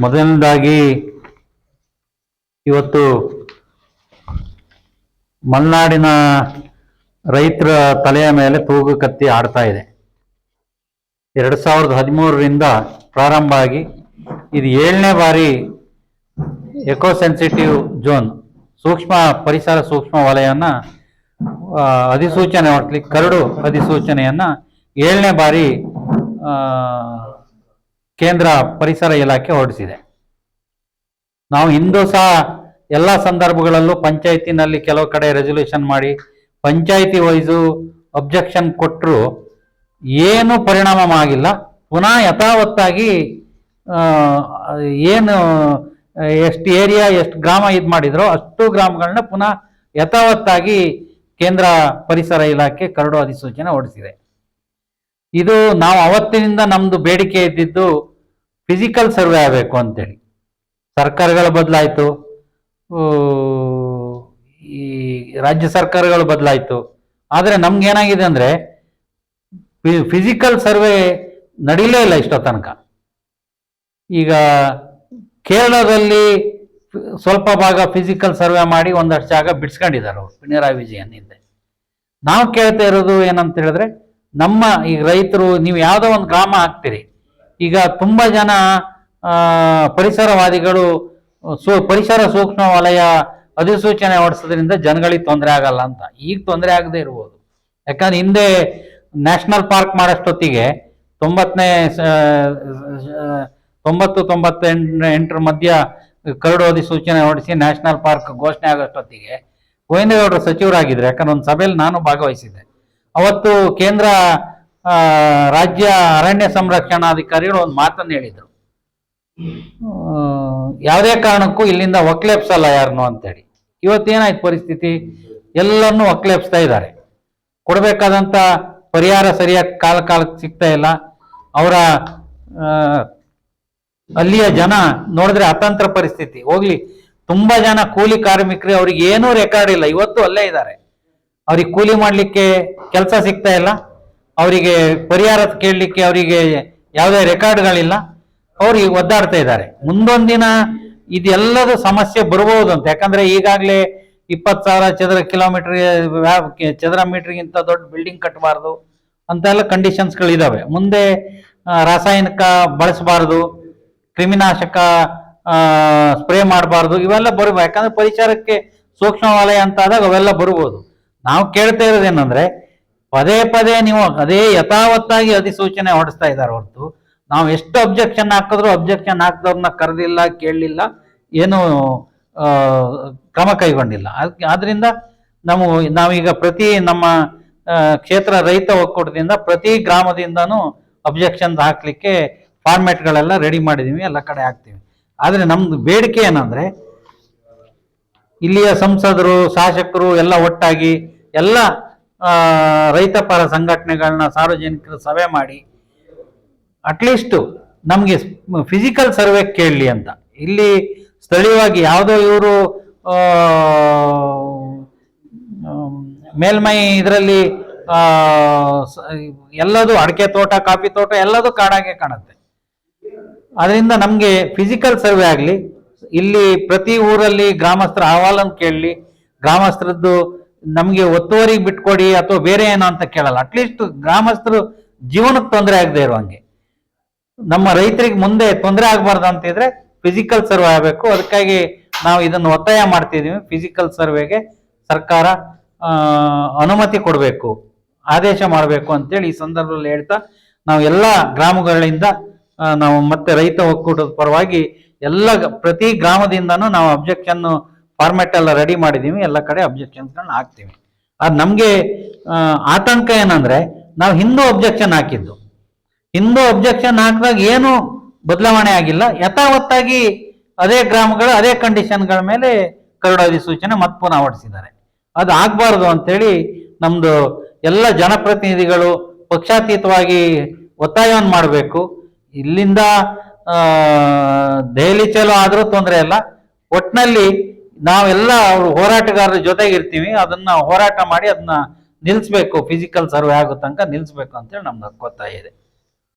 ಮೊದಲನೇದಾಗಿ ಇವತ್ತು ಮಲೆನಾಡಿನ ರೈತರ ತಲೆಯ ಮೇಲೆ ತೂಗು ಕತ್ತಿ ಆಡ್ತಾ ಇದೆ. 2013ರಿಂದ ಪ್ರಾರಂಭ ಆಗಿ ಇದು 7ನೇ ಬಾರಿ ಎಕೋ ಸೆನ್ಸಿಟಿವ್ ಝೋನ್ ಪರಿಸರ ಸೂಕ್ಷ್ಮ ವಲಯನ ಅಧಿಸೂಚನೆ ಹೊರಡ್ಲಿಕ್ಕೆ ಕರಡು ಅಧಿಸೂಚನೆಯನ್ನ 7ನೇ ಬಾರಿ ಕೇಂದ್ರ ಪರಿಸರ ಇಲಾಖೆ ಹೊರಡಿಸಿದೆ. ನಾವು ಹಿಂದೂ ಸಹ ಎಲ್ಲ ಸಂದರ್ಭಗಳಲ್ಲೂ ಪಂಚಾಯತಿನಲ್ಲಿ ಕೆಲವು ಕಡೆ ರೆಸಲ್ಯೂಷನ್ ಮಾಡಿ ಪಂಚಾಯತಿ ವೈಸು ಅಬ್ಜೆಕ್ಷನ್ ಕೊಟ್ಟರು ಏನು ಪರಿಣಾಮ ಆಗಿಲ್ಲ. ಪುನಃ ಯಥಾವತ್ತಾಗಿ ಏನು ಎಷ್ಟು ಏರಿಯಾ ಎಷ್ಟು ಗ್ರಾಮ ಇದು ಮಾಡಿದ್ರೋ ಅಷ್ಟು ಗ್ರಾಮಗಳನ್ನ ಪುನಃ ಯಥಾವತ್ತಾಗಿ ಕೇಂದ್ರ ಪರಿಸರ ಇಲಾಖೆ ಕರಡು ಅಧಿಸೂಚನೆ ಹೊರಡಿಸಿದೆ. ಇದು ನಾವು ಅವತ್ತಿನಿಂದ ನಮ್ದು ಬೇಡಿಕೆ ಇದ್ದಿದ್ದು ಫಿಸಿಕಲ್ ಸರ್ವೆ ಆಗಬೇಕು ಅಂತೇಳಿ. ಸರ್ಕಾರಗಳು ಬದಲಾಯಿತು, ಈ ರಾಜ್ಯ ಸರ್ಕಾರಗಳು ಬದಲಾಯಿತು, ಆದರೆ ನಮ್ಗೇನಾಗಿದೆ ಅಂದರೆ ಫಿಸಿಕಲ್ ಸರ್ವೆ ನಡೀಲೇ ಇಲ್ಲ ಇಷ್ಟೋ ತನಕ. ಈಗ ಕೇರಳದಲ್ಲಿ ಸ್ವಲ್ಪ ಭಾಗ ಫಿಸಿಕಲ್ ಸರ್ವೆ ಮಾಡಿ ಒಂದಷ್ಟು ಜಾಗ ಬಿಡಿಸ್ಕೊಂಡಿದ್ದಾರೆ ಅವರು, ಪಿಣರಾಯಿ ವಿಜಯನ್ ಹಿಂದೆ. ನಾವು ಕೇಳ್ತಾ ಇರೋದು ಏನಂತ ಹೇಳಿದ್ರೆ, ನಮ್ಮ ಈಗ ರೈತರು ನೀವು ಯಾವುದೋ ಒಂದು ಗ್ರಾಮ ಹಾಕ್ತೀರಿ, ಈಗ ತುಂಬ ಜನ ಪರಿಸರವಾದಿಗಳು ಪರಿಸರ ಸೂಕ್ಷ್ಮ ವಲಯ ಅಧಿಸೂಚನೆ ಹೊರಡಿಸೋದ್ರಿಂದ ಜನಗಳಿಗೆ ತೊಂದರೆ ಆಗಲ್ಲ ಅಂತ. ಈಗ ತೊಂದರೆ ಆಗದೆ ಇರ್ಬೋದು, ಯಾಕಂದ್ರೆ ಹಿಂದೆ ನ್ಯಾಷನಲ್ ಪಾರ್ಕ್ ಮಾಡೋಷ್ಟೊತ್ತಿಗೆ 90-98 ಮಧ್ಯ ಕರಡು ಅಧಿಸೂಚನೆ ಹೊರಡಿಸಿ ನ್ಯಾಷನಲ್ ಪಾರ್ಕ್ ಘೋಷಣೆ ಆಗೋಷ್ಟೊತ್ತಿಗೆ ಗೋವಿಂದೇಗೌಡರು ಸಚಿವರಾಗಿದ್ರು. ಯಾಕಂದ್ರೆ ಒಂದು ಸಭೆಯಲ್ಲಿ ನಾನು ಭಾಗವಹಿಸಿದ್ದೆ. ಅವತ್ತು ಕೇಂದ್ರ ರಾಜ್ಯ ಅರಣ್ಯ ಸಂರಕ್ಷಣಾಧಿಕಾರಿಗಳು ಒಂದು ಮಾತನ್ನು ಹೇಳಿದರು, ಯಾವುದೇ ಕಾರಣಕ್ಕೂ ಇಲ್ಲಿಂದ ಒಕ್ಲೇಪ್ಸಲ್ಲ ಯಾರನ್ನು ಅಂತೇಳಿ. ಇವತ್ತೇನಾಯ್ತು ಪರಿಸ್ಥಿತಿ, ಎಲ್ಲರನ್ನೂ ಒಕ್ಲೇಪ್ಸ್ತಾ ಇದ್ದಾರೆ. ಕೊಡಬೇಕಾದಂಥ ಪರಿಹಾರ ಸರಿಯಾಗಿ ಕಾಲಕ್ಕೆ ಸಿಗ್ತಾ ಇಲ್ಲ. ಅವರ ಅಲ್ಲಿಯ ಜನ ನೋಡಿದ್ರೆ ಅತಂತ್ರ ಪರಿಸ್ಥಿತಿ. ಹೋಗ್ಲಿ, ತುಂಬಾ ಜನ ಕೂಲಿ ಕಾರ್ಮಿಕರು, ಅವ್ರಿಗೆ ಏನೂ ರೆಕಾರ್ಡ್ ಇಲ್ಲ, ಇವತ್ತು ಅಲ್ಲೇ ಇದ್ದಾರೆ. ಅವ್ರಿಗೆ ಕೂಲಿ ಮಾಡಲಿಕ್ಕೆ ಕೆಲಸ ಸಿಗ್ತಾ ಇಲ್ಲ, ಅವರಿಗೆ ಪರಿಹಾರ ಕೇಳಲಿಕ್ಕೆ ಅವರಿಗೆ ಯಾವುದೇ ರೆಕಾರ್ಡ್ಗಳಿಲ್ಲ, ಅವ್ರಿಗೆ ಒದ್ದಾಡ್ತಾ ಇದ್ದಾರೆ. ಮುಂದೊಂದು ದಿನ ಇದೆಲ್ಲದೂ ಸಮಸ್ಯೆ ಬರ್ಬೋದು ಅಂತ. ಯಾಕಂದ್ರೆ ಈಗಾಗಲೇ 20,000 ಚದರ ಮೀಟರ್ಗಿಂತ ದೊಡ್ಡ ಬಿಲ್ಡಿಂಗ್ ಕಟ್ಟಬಾರ್ದು ಅಂತೆಲ್ಲ ಕಂಡೀಷನ್ಸ್ಗಳಿದಾವೆ. ಮುಂದೆ ರಾಸಾಯನಿಕ ಬಳಸಬಾರ್ದು, ಕ್ರಿಮಿನಾಶಕ ಸ್ಪ್ರೇ ಮಾಡಬಾರ್ದು, ಇವೆಲ್ಲ ಬರ್ಬೋದು. ಯಾಕಂದ್ರೆ ಪರಿಸರಕ್ಕೆ ಸೂಕ್ಷ್ಮ ವಲಯ ಅಂತ ಆದಾಗ ಅವೆಲ್ಲ ಬರ್ಬೋದು. ನಾವು ಕೇಳ್ತಾ ಇರೋದೇನಂದ್ರೆ, ಪದೇ ಪದೇ ನೀವು ಅದೇ ಯಥಾವತ್ತಾಗಿ ಅಧಿಸೂಚನೆ ಹೊರಡಿಸ್ತಾ ಇದ್ದಾರೆ ಹೊರತು ನಾವು ಎಷ್ಟು ಅಬ್ಜೆಕ್ಷನ್ ಹಾಕಿದ್ರು ಅಬ್ಜೆಕ್ಷನ್ ಹಾಕಿದವ್ರನ್ನ ಕರೆದಿಲ್ಲ, ಕೇಳಲಿಲ್ಲ, ಏನು ಕ್ರಮ ಕೈಗೊಂಡಿಲ್ಲ. ಆದ್ರಿಂದ ನಾವೀಗ ಪ್ರತಿ ನಮ್ಮ ಕ್ಷೇತ್ರ ರೈತ ಒಕ್ಕೂಟದಿಂದ ಪ್ರತಿ ಗ್ರಾಮದಿಂದನೂ ಅಬ್ಜೆಕ್ಷನ್ ಹಾಕ್ಲಿಕ್ಕೆ ಫಾರ್ಮ್ಯಾಟ್ಗಳೆಲ್ಲ ರೆಡಿ ಮಾಡಿದೀವಿ, ಎಲ್ಲ ಕಡೆ ಹಾಕ್ತೀವಿ. ಆದ್ರೆ ನಮ್ದು ಬೇಡಿಕೆ ಏನಂದ್ರೆ, ಇಲ್ಲಿಯ ಸಂಸದರು ಶಾಸಕರು ಎಲ್ಲ ಒಟ್ಟಾಗಿ ಎಲ್ಲ ರೈತ ಪರ ಸಂಘಟನೆಗಳನ್ನ ಸಾರ್ವಜನಿಕರು ಸಭೆ ಮಾಡಿ ಅಟ್ಲೀಸ್ಟ್ ನಮ್ಗೆ ಫಿಸಿಕಲ್ ಸರ್ವೆ ಕೇಳಲಿ ಅಂತ. ಇಲ್ಲಿ ಸ್ಥಳೀಯವಾಗಿ ಯಾವುದೋ ಇವರು ಮೇಲ್ಮೈ ಇದರಲ್ಲಿ ಎಲ್ಲದೂ ಅಡಿಕೆ ತೋಟ, ಕಾಫಿ ತೋಟ ಎಲ್ಲದೂ ಕಾಡಾಗೆ ಕಾಣುತ್ತೆ. ಅದರಿಂದ ನಮ್ಗೆ ಫಿಸಿಕಲ್ ಸರ್ವೆ ಆಗಲಿ, ಇಲ್ಲಿ ಪ್ರತಿ ಊರಲ್ಲಿ ಗ್ರಾಮಸ್ಥರ ಅಹವಾಲನ್ನು ಕೇಳಲಿ, ಗ್ರಾಮಸ್ಥರದ್ದು ನಮ್ಗೆ ಒತ್ತುವರಿಗೆ ಬಿಟ್ಕೊಡಿ ಅಥವಾ ಬೇರೆ ಏನೋ ಅಂತ ಕೇಳಲ್ಲ. ಅಟ್ಲೀಸ್ಟ್ ಗ್ರಾಮಸ್ಥರು ಜೀವನಕ್ಕೆ ತೊಂದರೆ ಆಗದೆ ಇರುವಂಗೆ, ನಮ್ಮ ರೈತರಿಗೆ ಮುಂದೆ ತೊಂದರೆ ಆಗಬಾರ್ದು ಅಂತಿದ್ರೆ ಫಿಸಿಕಲ್ ಸರ್ವೆ ಆಗಬೇಕು. ಅದಕ್ಕಾಗಿ ನಾವು ಇದನ್ನು ಒತ್ತಾಯ ಮಾಡ್ತಿದ್ದೀವಿ. ಫಿಸಿಕಲ್ ಸರ್ವೆಗೆ ಸರ್ಕಾರ ಅನುಮತಿ ಕೊಡಬೇಕು, ಆದೇಶ ಮಾಡಬೇಕು ಅಂತೇಳಿ ಈ ಸಂದರ್ಭದಲ್ಲಿ ಹೇಳ್ತಾ, ನಾವು ಎಲ್ಲ ಗ್ರಾಮಗಳಿಂದ ನಾವು ಮತ್ತೆ ರೈತ ಒಕ್ಕೂಟದ ಪರವಾಗಿ ಎಲ್ಲ ಪ್ರತಿ ಗ್ರಾಮದಿಂದನೂ ನಾವು ಅಬ್ಜೆಕ್ಷನ್ ಫಾರ್ಮ್ಯಾಟ್ ಎಲ್ಲ ರೆಡಿ ಮಾಡಿದೀವಿ, ಎಲ್ಲ ಕಡೆ ಅಬ್ಜೆಕ್ಷನ್ಸ್ಗಳನ್ನ ಹಾಕ್ತೀವಿ. ಅದು ನಮಗೆ ಆತಂಕ ಏನಂದ್ರೆ, ನಾವು ಹಿಂದೂ ಅಬ್ಜೆಕ್ಷನ್ ಹಾಕಿದ್ದು, ಹಿಂದೂ ಅಬ್ಜೆಕ್ಷನ್ ಹಾಕಿದಾಗ ಏನು ಬದಲಾವಣೆ ಆಗಿಲ್ಲ, ಯಥಾವತ್ತಾಗಿ ಅದೇ ಗ್ರಾಮಗಳು ಅದೇ ಕಂಡೀಷನ್ಗಳ ಮೇಲೆ ಕರಡು ಅಧಿಸೂಚನೆ ಮತ್ತೆ ಪುನಃ ಹೊರಡಿಸಿದ್ದಾರೆ. ಅದು ಆಗ್ಬಾರ್ದು ಅಂತೇಳಿ ನಮ್ದು ಎಲ್ಲ ಜನಪ್ರತಿನಿಧಿಗಳು ಪಕ್ಷಾತೀತವಾಗಿ ಒತ್ತಾಯವನ್ನು ಮಾಡಬೇಕು. ಇಲ್ಲಿಂದ ದೆಹಲಿ ಚಲೋ ಆದ್ರೂ ತೊಂದರೆ ಇಲ್ಲ, ಒಟ್ಟಿನಲ್ಲಿ ನಾವೆಲ್ಲ ಹೋರಾಟಗಾರರ ಜೊತೆಗಿರ್ತೀವಿ. ಅದನ್ನ ಹೋರಾಟ ಮಾಡಿ ಅದನ್ನ ನಿಲ್ಲಿಸ್ಬೇಕು, ಫಿಸಿಕಲ್ ಸರ್ವೆ ಆಗೋ ತನಕ ನಿಲ್ಲಿಸ್ಬೇಕು ಅಂತೇಳಿ ನಮ್ದು ಒತ್ತಾಯ ಇದೆ.